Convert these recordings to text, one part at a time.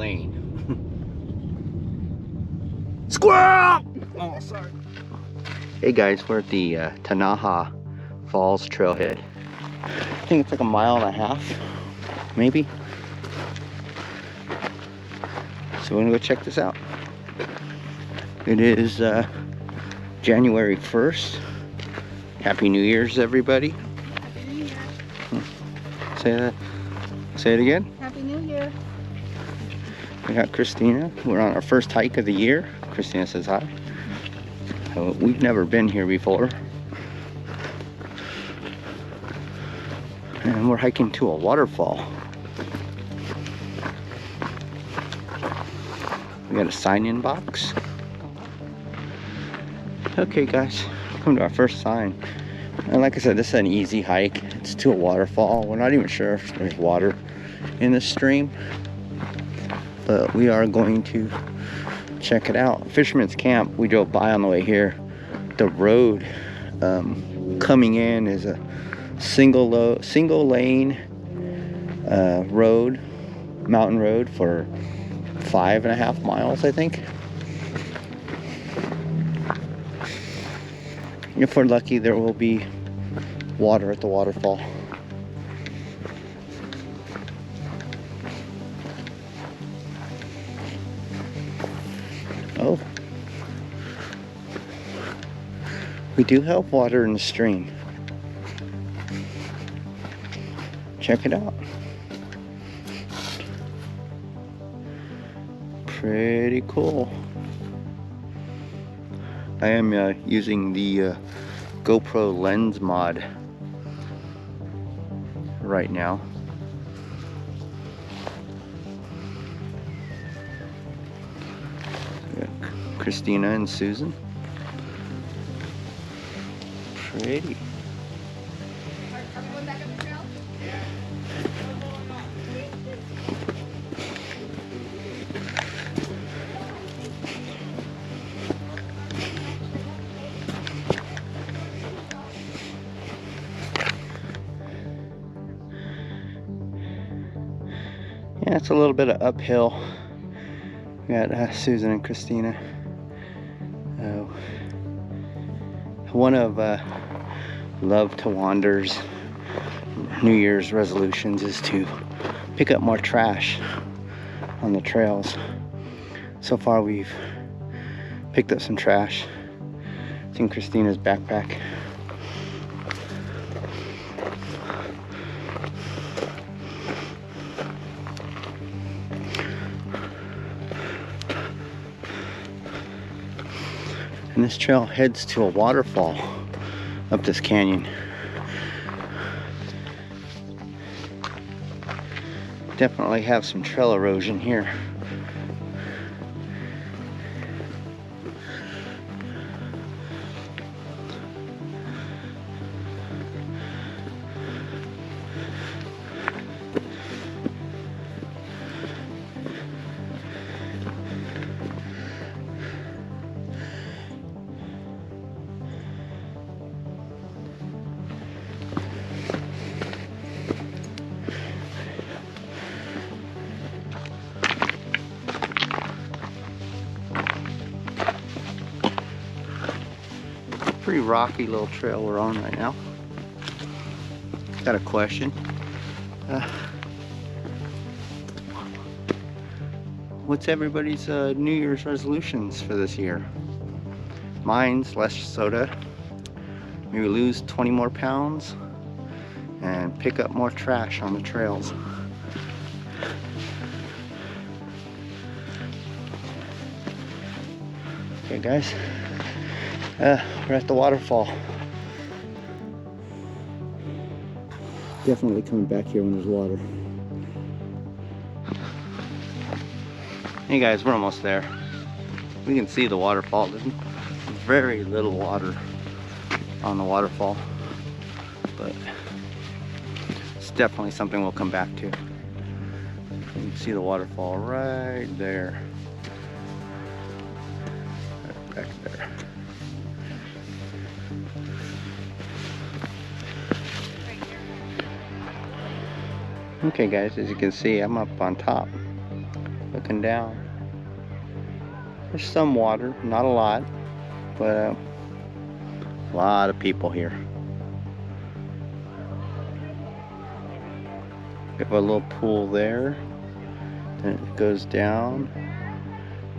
lane. Squirrel! Oh, sorry. Hey guys, we're at the Tenaja Falls trailhead. I think it's like 1.5 miles, maybe. So we're gonna go check this out. It is January 1st. Happy New Year's, everybody. Happy New Year. Say that. Say it again. Happy New Year. We got Christina. We're on our first hike of the year. Christina says hi. We've never been here before. And we're hiking to a waterfall. We got a sign-in box. Okay guys, come to our first sign. And like I said, this is an easy hike. It's to a waterfall. We're not even sure if there's water in the stream, but we are going to check it out. Fisherman's Camp, we drove by on the way here. The road coming in is a single lane road, mountain road for 5.5 miles, I think. If we're lucky, there will be water at the waterfall. Oh, we do have water in the stream. Check it out. Pretty cool. I am using the GoPro lens mod right now. We got Christina and Susan. Pretty. Are we going back up the trail? Yeah, it's a little bit of uphill. We got Susan and Christina. One of Love to Wander's New Year's resolutions is to pick up more trash on the trails. So far we've picked up some trash. It's in Christina's backpack. And this trail heads to a waterfall up this canyon. Definitely have some trail erosion here. Pretty rocky little trail we're on right now. Got a question. What's everybody's New Year's resolutions for this year? Mine's less soda, maybe lose 20 more pounds, and pick up more trash on the trails. Okay guys, we're at the waterfall. Definitely coming back here when there's water. Hey guys, we're almost there. We can see the waterfall. There's very little water on the waterfall, but it's definitely something we'll come back to. You can see the waterfall right there. Right back there. Okay guys, as you can see, I'm up on top. looking down. There's some water, not a lot, but a lot of people here. We have a little pool there, then it goes down,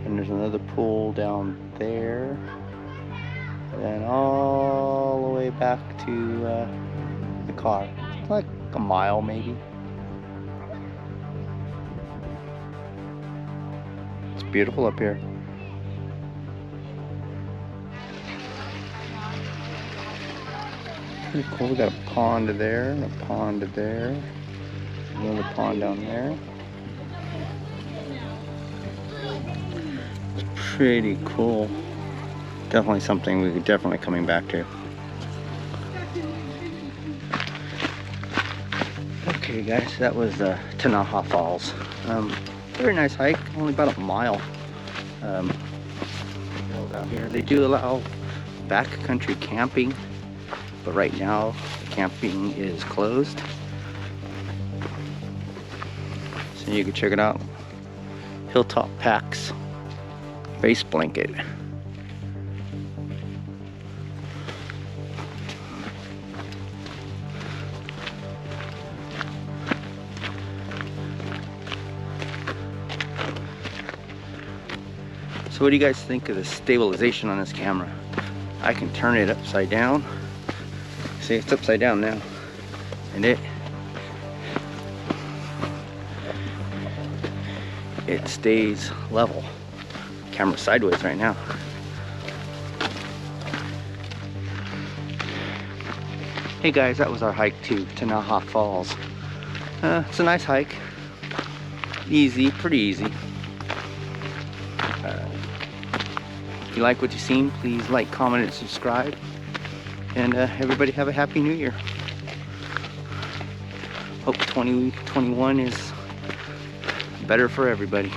and there's another pool down there, and then all the way back to the car. It's like a mile maybe. It's beautiful up here. Pretty cool. We got a pond there, and a pond there, another pond down there. It's pretty cool. Definitely something we're definitely coming back to. Okay guys, that was Tenaja Falls. Very nice hike, only about a mile. Out here. They do allow backcountry camping, but right now the camping is closed. So you can check it out. Hilltop Packs base blanket. So what do you guys think of the stabilization on this camera? I can turn it upside down. See, it's upside down now. And it stays level. Camera sideways right now. Hey guys, that was our hike to Tenaja Falls. It's a nice hike. Easy, pretty easy. If you like what you've seen, please like, comment, and subscribe. And everybody have a happy new year. Hope 2021 is better for everybody.